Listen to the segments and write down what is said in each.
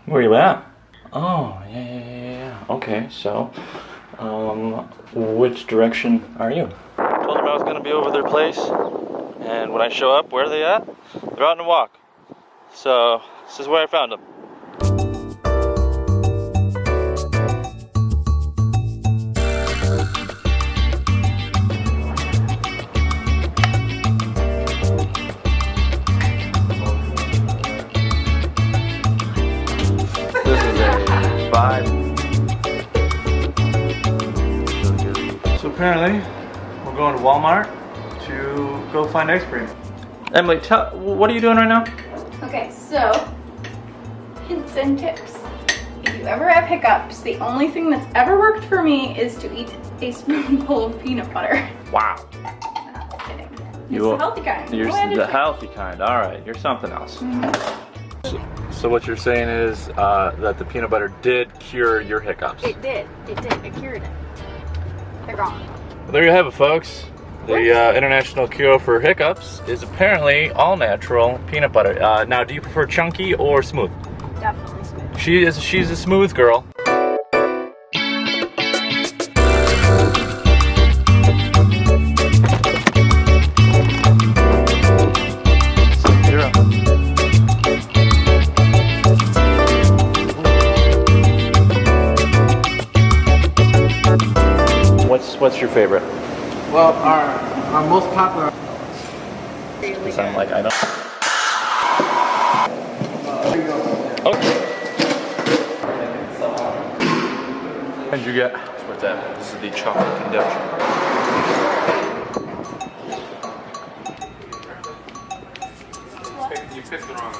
Where you at? Oh, yeah. Okay, so, which direction are you? Told them I was gonna be over their place, and when I show up, where are they at? They're out on a walk. So, this is where I found them. So apparently, we're going to Walmart to go find ice cream. Emily, what are you doing right now? Okay, so hints and tips. If you ever have hiccups, the only thing that's ever worked for me is to eat a spoonful of peanut butter. Wow. Not kidding. It's You, the healthy kind. You're the healthy kind. All right, you're something else. So what you're saying is that the peanut butter did cure your hiccups. It did. It cured it. They're gone. Well, there you have it, folks. The international cure for hiccups is apparently all natural peanut butter. Now, do you prefer chunky or smooth? Definitely smooth. She's a smooth girl. What's your favorite? Well, our most popular. Really Sound like I don't. Okay. What did you get? What's that? This is the chocolate conduction. You picked the wrong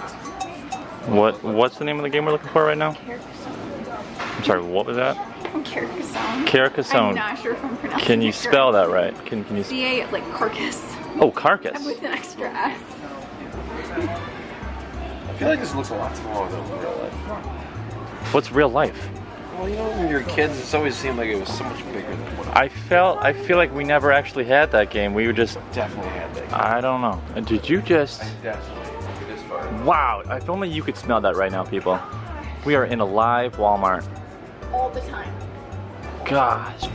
one. What's the name of the game we're looking for right now? Carcassonne. I'm sorry, what was that? Carcassonne. Carcassonne. I'm not sure if I'm pronouncing Can you it spell correct. that right? Can you? C-A, like carcass. Oh, carcass. With an extra S. I feel like this looks a lot smaller than real life. What's real life? Well, you know, when you're kids, it's always seemed like it was so much bigger than what I feel like we never actually had that game. We were just. definitely had that. I don't know. Did you just? Definitely. This far. Wow! If only you could smell that right now, people. We are in a live Walmart. All the time. Gosh.